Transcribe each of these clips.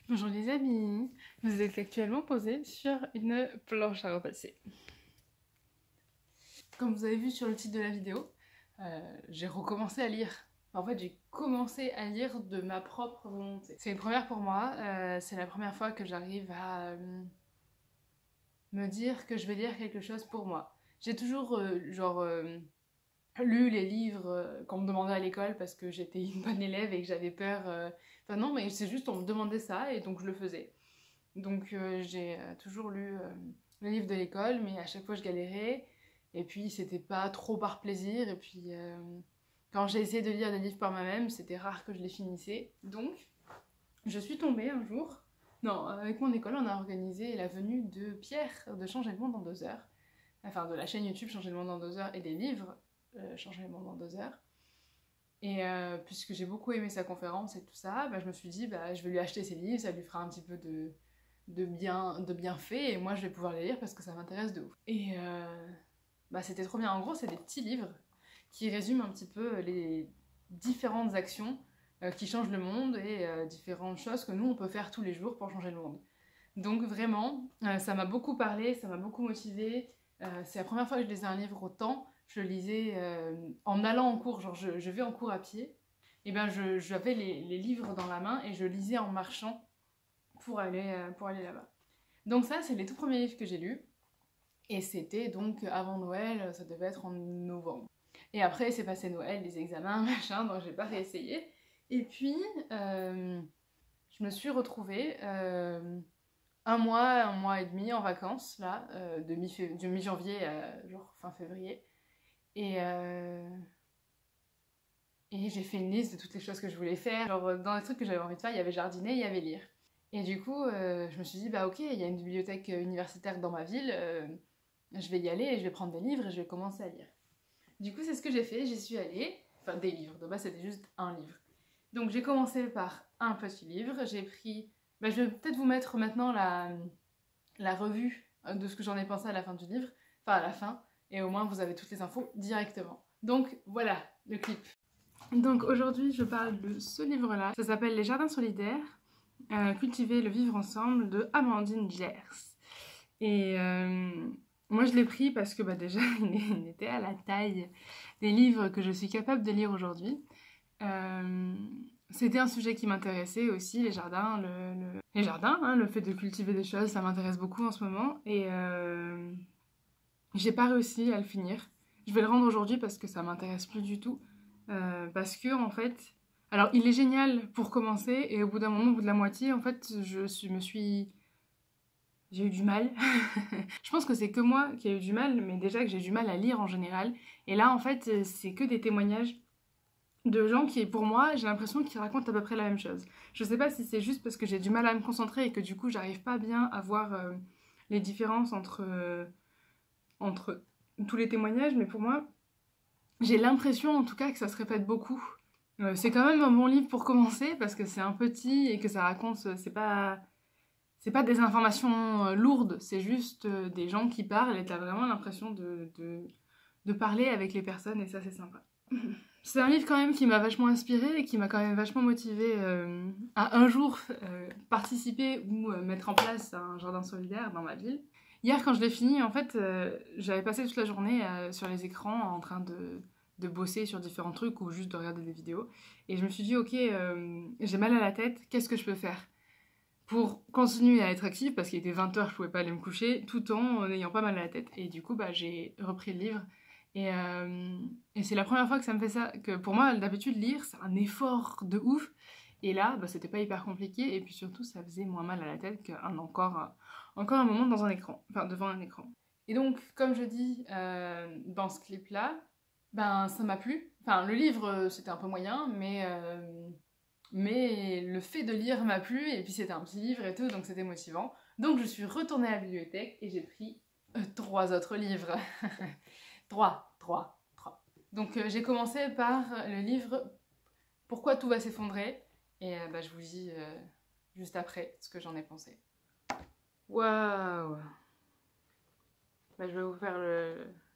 Bonjour les amis, vous êtes actuellement posés sur une planche à repasser. Comme vous avez vu sur le titre de la vidéo, j'ai recommencé à lire. En fait, j'ai commencé à lire de ma propre volonté. C'est une première pour moi, c'est la première fois que j'arrive à me dire que je vais lire quelque chose pour moi. J'ai toujours, lu les livres qu'on me demandait à l'école parce que j'étais une bonne élève et que j'avais peur. Enfin non, mais c'est juste on me demandait ça et donc je le faisais. Donc j'ai toujours lu les livres de l'école, mais à chaque fois je galérais. Et puis c'était pas trop par plaisir. Et puis quand j'ai essayé de lire des livres par moi-même, c'était rare que je les finissais. Donc je suis tombée un jour. Non, avec mon école, on a organisé la venue de Pierre de Changer le monde en 2 heures. Enfin, de la chaîne YouTube Changer le monde en 2 heures et des livres Changer le monde en 2 heures. Et puisque j'ai beaucoup aimé sa conférence et tout ça, bah, je me suis dit, bah, je vais lui acheter ses livres, ça lui fera un petit peu de bien fait, et moi je vais pouvoir les lire parce que ça m'intéresse de ouf. Et bah, c'était trop bien. En gros, c'est des petits livres qui résument un petit peu les différentes actions qui changent le monde et différentes choses que nous on peut faire tous les jours pour changer le monde. Donc vraiment, ça m'a beaucoup parlé, ça m'a beaucoup motivée. C'est la première fois que je lisais un livre autant. Je le lisais en allant en cours, genre je vais en cours à pied. Et bien j'avais les livres dans la main et je lisais en marchant pour aller là-bas. Donc ça, c'est les tout premiers livres que j'ai lus. Et c'était donc avant Noël, ça devait être en novembre. Et après, c'est passé Noël, les examens, machin, donc j'ai pas réessayé. Et puis, je me suis retrouvée un mois et demi en vacances, là, de mi-janvier à genre fin février. Et, et j'ai fait une liste de toutes les choses que je voulais faire. Genre, dans les trucs que j'avais envie de faire, il y avait jardiner, il y avait lire. Et du coup, je me suis dit, bah ok, il y a une bibliothèque universitaire dans ma ville, je vais y aller et je vais prendre des livres et je vais commencer à lire. Du coup, c'est ce que j'ai fait, j'y suis allée. Enfin, des livres, de base c'était juste un livre. Donc j'ai commencé par un petit livre, j'ai pris... Bah, je vais peut-être vous mettre maintenant la revue de ce que j'en ai pensé à la fin du livre, enfin à la fin, et au moins vous avez toutes les infos directement. Donc voilà, le clip. Donc aujourd'hui je parle de ce livre-là, ça s'appelle Les Jardins solidaires, cultiver le vivre ensemble de Amandine Gers. Et moi je l'ai pris parce que bah, déjà il était à la taille des livres que je suis capable de lire aujourd'hui. C'était un sujet qui m'intéressait aussi, les jardins, les jardins, hein, le fait de cultiver des choses, ça m'intéresse beaucoup en ce moment. Et j'ai pas réussi à le finir. Je vais le rendre aujourd'hui parce que ça m'intéresse plus du tout. Parce que en fait, alors il est génial pour commencer et au bout d'un moment, au bout de la moitié, en fait, j'ai eu du mal. Je pense que c'est que moi qui ai eu du mal, mais déjà que j'ai du mal à lire en général. Et là, en fait, c'est que des témoignages de gens qui, pour moi, j'ai l'impression qu'ils racontent à peu près la même chose. Je sais pas si c'est juste parce que j'ai du mal à me concentrer et que du coup, j'arrive pas bien à voir les différences entre tous les témoignages, mais pour moi, j'ai l'impression en tout cas que ça se répète beaucoup. C'est quand même un bon livre pour commencer parce que c'est un petit et que ça raconte, c'est pas des informations lourdes, c'est juste des gens qui parlent et t'as vraiment l'impression de parler avec les personnes et ça c'est sympa. C'est un livre quand même qui m'a vachement inspirée et qui m'a quand même vachement motivée à un jour participer ou mettre en place un jardin solidaire dans ma ville. Hier quand je l'ai fini, en fait, j'avais passé toute la journée sur les écrans en train de bosser sur différents trucs ou juste de regarder des vidéos. Et je me suis dit, ok, j'ai mal à la tête, qu'est-ce que je peux faire pour continuer à être active, parce qu'il était 20h, je pouvais pas aller me coucher, tout en n'ayant pas mal à la tête. Et du coup, bah, j'ai repris le livre. Et c'est la première fois que ça me fait ça. Que pour moi, d'habitude, lire, c'est un effort de ouf. Et là, bah, c'était pas hyper compliqué. Et puis surtout, ça faisait moins mal à la tête encore un moment dans un écran. Enfin, devant un écran. Et donc, comme je dis dans ce clip-là, ben, ça m'a plu. Enfin, le livre, c'était un peu moyen, mais le fait de lire m'a plu, et puis c'était un petit livre et tout, donc c'était motivant. Donc je suis retournée à la bibliothèque et j'ai pris 3 autres livres. 3. Donc j'ai commencé par le livre Pourquoi tout va s'effondrer, et bah, je vous dis juste après ce que j'en ai pensé. Waouh! Bah, je vais vous faire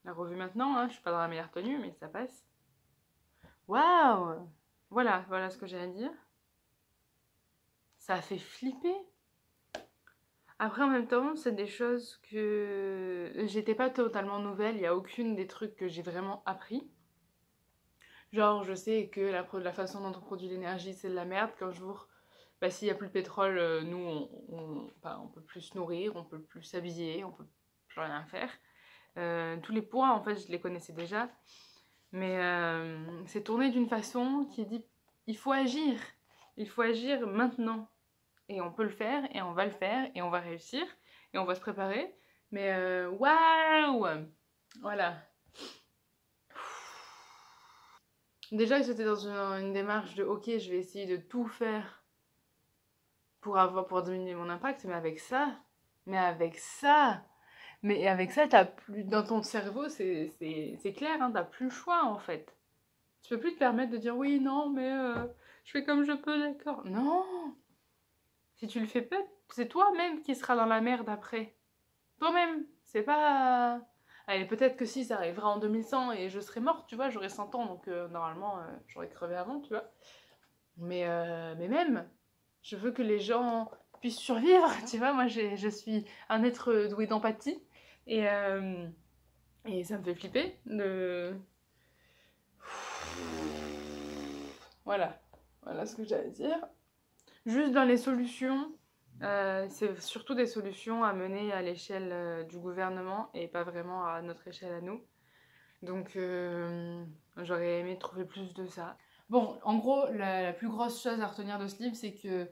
la revue maintenant, hein. Je suis pas dans la meilleure tenue, mais ça passe. Waouh! Voilà ce que j'ai à dire. ça fait flipper. Après, en même temps, c'est des choses que j'étais pas totalement nouvelle. Il n'y a aucune des trucs que j'ai vraiment appris. Genre, je sais que la façon dont on produit l'énergie, c'est de la merde. Qu'un jour, bah, s'il n'y a plus de pétrole, nous, on peut plus se nourrir, on peut plus s'habiller, on peut plus rien faire. Tous les points, en fait, je les connaissais déjà. Mais c'est tourné d'une façon qui dit, il faut agir. Il faut agir maintenant. Et on peut le faire, et on va le faire, et on va réussir, et on va se préparer. Mais waouh! Voilà. Déjà, j'étais dans une démarche de ok, je vais essayer de tout faire pour diminuer mon impact, mais avec ça, t'as plus dans ton cerveau, c'est clair, hein, t'as plus le choix en fait. Tu peux plus te permettre de dire oui, non, mais je fais comme je peux, d'accord. Non, si tu le fais pas, c'est toi-même qui seras dans la merde après. Toi-même, c'est pas. Allez, peut-être que si ça arrivera en 2100 et je serai morte, tu vois, j'aurai 100 ans, donc normalement j'aurais crevé avant, tu vois. Mais même, je veux que les gens puissent survivre, tu vois. Moi, je suis un être doué d'empathie et, euh, et ça me fait flipper de. Voilà, voilà ce que j'allais dire. Juste dans les solutions, c'est surtout des solutions à mener à l'échelle du gouvernement et pas vraiment à notre échelle à nous. Donc, j'aurais aimé trouver plus de ça. Bon, en gros, la plus grosse chose à retenir de ce livre, c'est que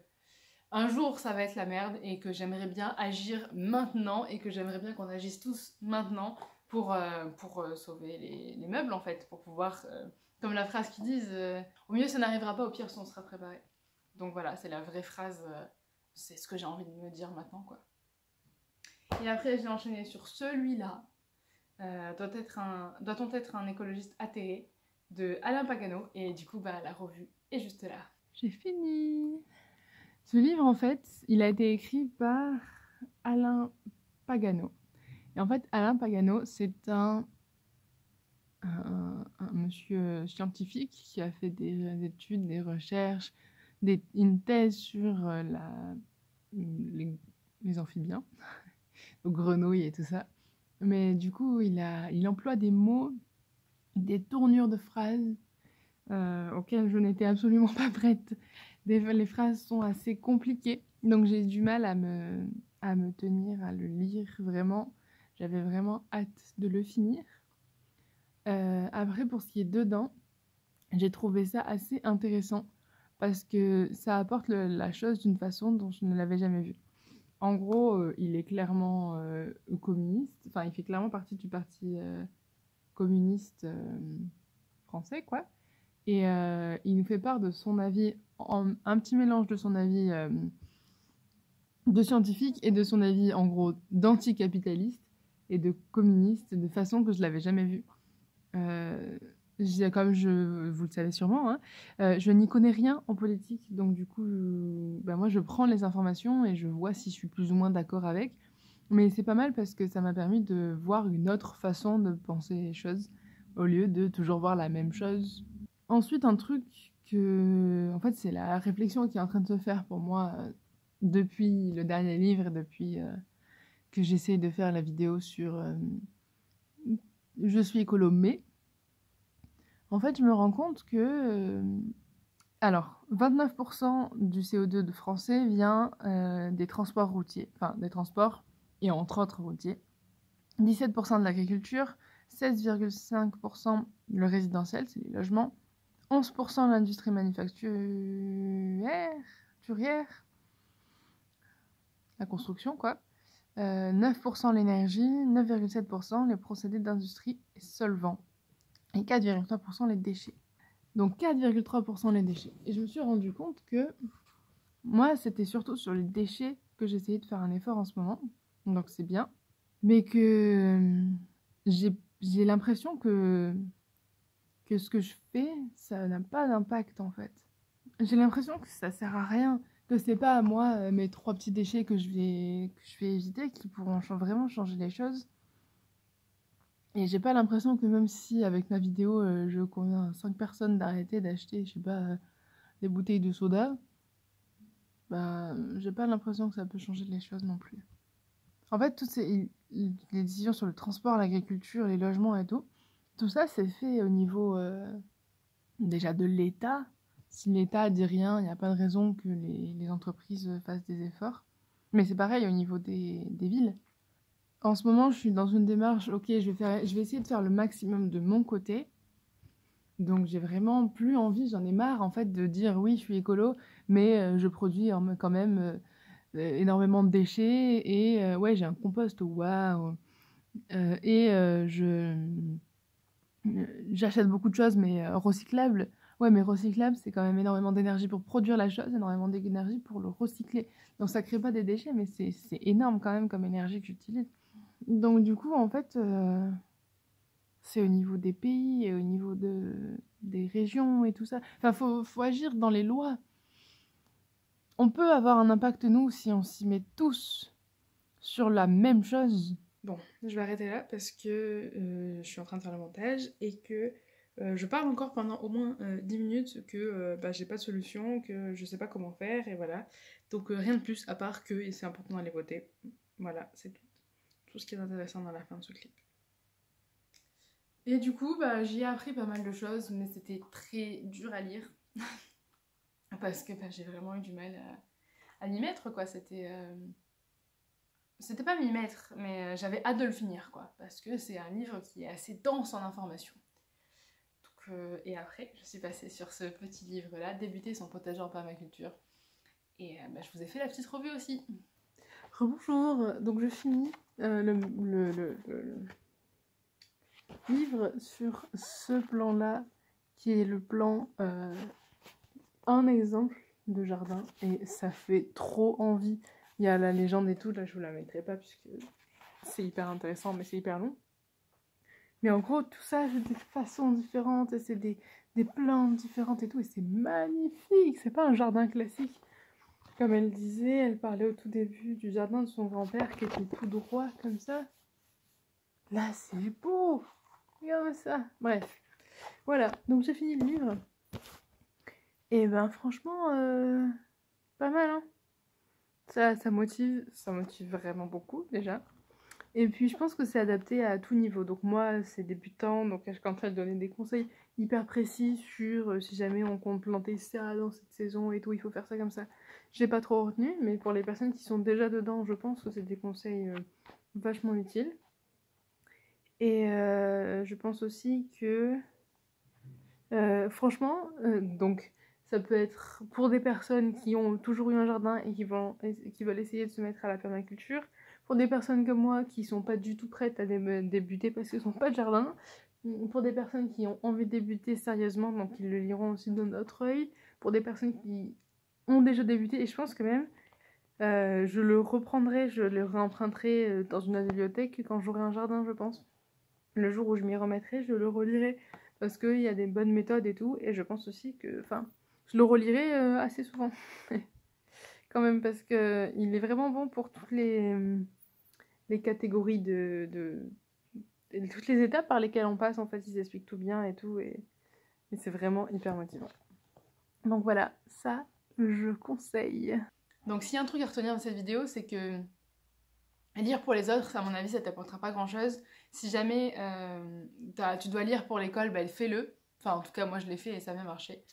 un jour, ça va être la merde et que j'aimerais bien agir maintenant et que j'aimerais bien qu'on agisse tous maintenant pour sauver les meubles, en fait, pour pouvoir, comme la phrase qu'ils disent, au mieux ça n'arrivera pas, au pire on sera préparé. Donc voilà, c'est la vraie phrase, c'est ce que j'ai envie de me dire maintenant, quoi. Et après, j'ai enchaîné sur celui-là, doit-on être un écologiste atterré de Alain Pagano, et du coup, bah, la revue est juste là. J'ai fini. Ce livre, en fait, il a été écrit par Alain Pagano. Et en fait, Alain Pagano, c'est un monsieur scientifique qui a fait des études, des recherches, une thèse sur les amphibiens, donc grenouilles et tout ça. Mais du coup, il emploie des mots, des tournures de phrases auxquelles je n'étais absolument pas prête. Les phrases sont assez compliquées, donc j'ai du mal à me tenir, à le lire vraiment. J'avais vraiment hâte de le finir. Après, pour ce qui est dedans, j'ai trouvé ça assez intéressant parce que ça apporte la chose d'une façon dont je ne l'avais jamais vue. En gros, il est clairement communiste, enfin il fait clairement partie du parti communiste français, quoi. Et il nous fait part de son avis, un petit mélange de son avis de scientifique et de son avis, en gros, d'anticapitaliste et de communiste, de façon que je l'avais jamais vue. Comme vous le savez sûrement, hein, je n'y connais rien en politique, donc du coup, moi je prends les informations et je vois si je suis plus ou moins d'accord avec. Mais c'est pas mal parce que ça m'a permis de voir une autre façon de penser les choses, au lieu de toujours voir la même chose. Ensuite, un truc en fait, c'est la réflexion qui est en train de se faire pour moi depuis le dernier livre et depuis que j'essaie de faire la vidéo sur Je suis écolo, mais en fait, je me rends compte que... alors, 29% du CO2 de français vient des transports routiers, enfin des transports et entre autres routiers. 17% de l'agriculture, 16,5% le résidentiel, c'est les logements, 11% l'industrie manufacturière, la construction quoi, 9% l'énergie, 9,7% les procédés d'industrie et solvants, et 4,3% les déchets. Donc 4,3% les déchets. Et je me suis rendu compte que moi, c'était surtout sur les déchets que j'essayais de faire un effort en ce moment. Donc c'est bien. Mais que j'ai l'impression que ce que je fais, ça n'a pas d'impact en fait. J'ai l'impression que ça sert à rien. Que c'est pas à moi, mes 3 petits déchets que je vais éviter, qui pourront vraiment changer les choses. Et j'ai pas l'impression que même si avec ma vidéo je convainc 5 personnes d'arrêter d'acheter, je sais pas, des bouteilles de soda, bah, j'ai pas l'impression que ça peut changer les choses non plus. En fait, toutes les décisions sur le transport, l'agriculture, les logements et tout ça, c'est fait au niveau déjà de l'État. Si l'État dit rien, il n'y a pas de raison que les entreprises fassent des efforts. Mais c'est pareil au niveau des villes. En ce moment, je suis dans une démarche, ok, je vais essayer de faire le maximum de mon côté. Donc j'ai vraiment plus envie, j'en ai marre en fait de dire oui, je suis écolo, mais je produis quand même énormément de déchets et ouais, j'ai un compost, waouh. J'achète beaucoup de choses, mais recyclables. Ouais, mais recyclable, c'est quand même énormément d'énergie pour produire la chose, énormément d'énergie pour le recycler. Donc ça crée pas des déchets, mais c'est énorme quand même comme énergie que j'utilise. Donc du coup, en fait, c'est au niveau des pays et au niveau des régions et tout ça. Enfin, faut agir dans les lois. On peut avoir un impact, nous, si on s'y met tous sur la même chose. Bon, je vais arrêter là parce que je suis en train de faire le montage et que je parle encore pendant au moins 10 minutes que bah, j'ai pas de solution, que je sais pas comment faire et voilà. Donc rien de plus à part que c'est important d'aller voter. Voilà, c'est tout ce qui est intéressant dans la fin de ce clip. Et du coup, bah, j'y ai appris pas mal de choses, mais c'était très dur à lire. Parce que bah, j'ai vraiment eu du mal à m'y mettre, quoi. C'était pas m'y mettre, mais j'avais hâte de le finir, quoi. Parce que c'est un livre qui est assez dense en informations. Donc, et après, je suis passée sur ce petit livre-là, Débuter son potager en permaculture. Et bah, je vous ai fait la petite revue aussi. Rebonjour, donc je finis le livre sur ce plan-là, qui est le plan un exemple de jardin, et ça fait trop envie. Il y a la légende et tout, là je vous la mettrai pas puisque c'est hyper intéressant, mais c'est hyper long. Mais en gros, tout ça, c'est des façons différentes, et c'est des plantes différentes et tout, et c'est magnifique. C'est pas un jardin classique. Comme elle disait, elle parlait au tout début du jardin de son grand-père qui était tout droit comme ça. Là, c'est beau. Regarde ça. Bref. Voilà, donc j'ai fini le livre. Et ben franchement, pas mal, hein. Ça motive vraiment beaucoup déjà. Et puis je pense que c'est adapté à tout niveau. Donc moi, c'est débutant, donc je suis en train de donner des conseils hyper précis sur si jamais on compte planter ça dans cette saison et tout, il faut faire ça comme ça. J'ai pas trop retenu, mais pour les personnes qui sont déjà dedans, je pense que c'est des conseils vachement utiles. Et je pense aussi que, franchement, donc ça peut être pour des personnes qui ont toujours eu un jardin et qui veulent essayer de se mettre à la permaculture, pour des personnes comme moi qui sont pas du tout prêtes à débuter parce qu'elles n'ont pas de jardin, pour des personnes qui ont envie de débuter sérieusement, donc ils le liront aussi d'un autre œil, pour des personnes qui ont déjà débuté, et je pense que même je le reprendrai, je le réemprunterai dans une bibliothèque quand j'aurai un jardin, je pense. Le jour où je m'y remettrai, je le relirai parce qu'il y a des bonnes méthodes et tout, et je pense aussi que, enfin, je le relirai assez souvent quand même, parce que il est vraiment bon pour toutes les catégories toutes les étapes par lesquelles on passe. En fait, ils expliquent tout bien et tout, et c'est vraiment hyper motivant. Donc voilà, ça je conseille. Donc s'il y a un truc à retenir de cette vidéo, c'est que lire pour les autres, à mon avis, ça t'apportera pas grand-chose. Si jamais tu dois lire pour l'école, bah, fais-le. Enfin, en tout cas, moi, je l'ai fait et ça a bien marché.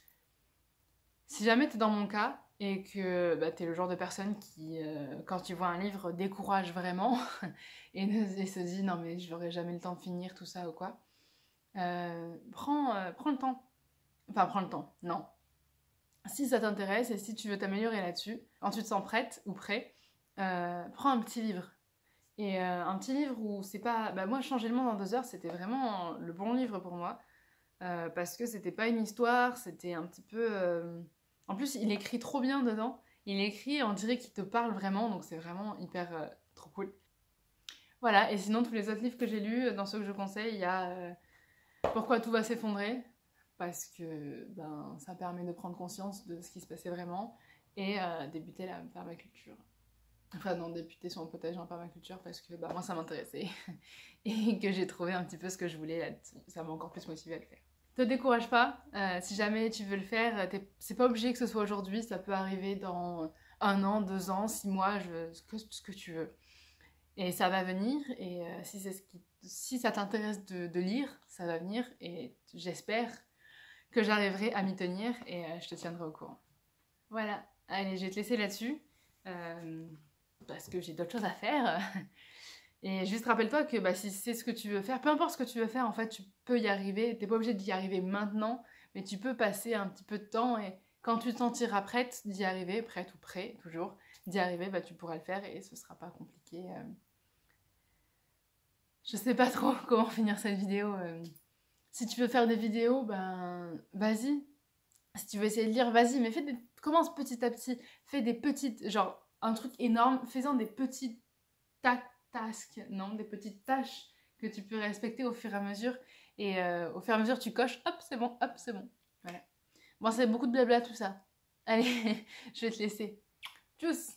Si jamais t'es dans mon cas et que bah, t'es le genre de personne qui, quand tu vois un livre, décourage vraiment et se dit « Non, mais je n'aurai jamais le temps de finir tout ça ou quoi », prends le temps. Enfin, prends le temps, non. Si ça t'intéresse et si tu veux t'améliorer là-dessus, quand tu te sens prête ou prêt, prends un petit livre. Et un petit livre où c'est pas... Bah moi, Changer le monde en 2 heures, c'était vraiment le bon livre pour moi. Parce que c'était pas une histoire, c'était un petit peu... En plus, il écrit trop bien dedans. Il écrit, on dirait qu'il te parle vraiment, donc c'est vraiment hyper trop cool. Voilà, et sinon, tous les autres livres que j'ai lus, dans ceux que je conseille, il y a Pourquoi tout va s'effondrer, parce que ben, ça permet de prendre conscience de ce qui se passait vraiment, et débuter la permaculture. Enfin non, débuter son potager en permaculture parce que bah, moi ça m'intéressait et que j'ai trouvé un petit peu ce que je voulais là-dessus. Ça m'a encore plus motivée à le faire. Te décourage pas, si jamais tu veux le faire, c'est pas obligé que ce soit aujourd'hui, ça peut arriver dans 1 an, 2 ans, 6 mois, ce que tu veux. Et ça va venir, et si ça t'intéresse de lire, ça va venir, et j'espère que j'arriverai à m'y tenir, et je te tiendrai au courant. Voilà, allez, je vais te laisser là-dessus, parce que j'ai d'autres choses à faire. Et juste rappelle-toi que bah, si c'est ce que tu veux faire, peu importe ce que tu veux faire, en fait, tu peux y arriver. T'es pas obligé d'y arriver maintenant, mais tu peux passer un petit peu de temps, et quand tu te sentiras prête d'y arriver, prête ou prêt, toujours, d'y arriver, bah, tu pourras le faire, et ce sera pas compliqué. Je sais pas trop comment finir cette vidéo. Si tu veux faire des vidéos, ben vas-y. Si tu veux essayer de lire, vas-y, mais commence petit à petit. Fais des petites, genre un truc énorme, fais-en des petites tasks, non, des petites tâches que tu peux respecter au fur et à mesure. Et au fur et à mesure, tu coches, hop, c'est bon, hop, c'est bon. Voilà. Bon, c'est beaucoup de blabla tout ça. Allez, je vais te laisser. Tchuss!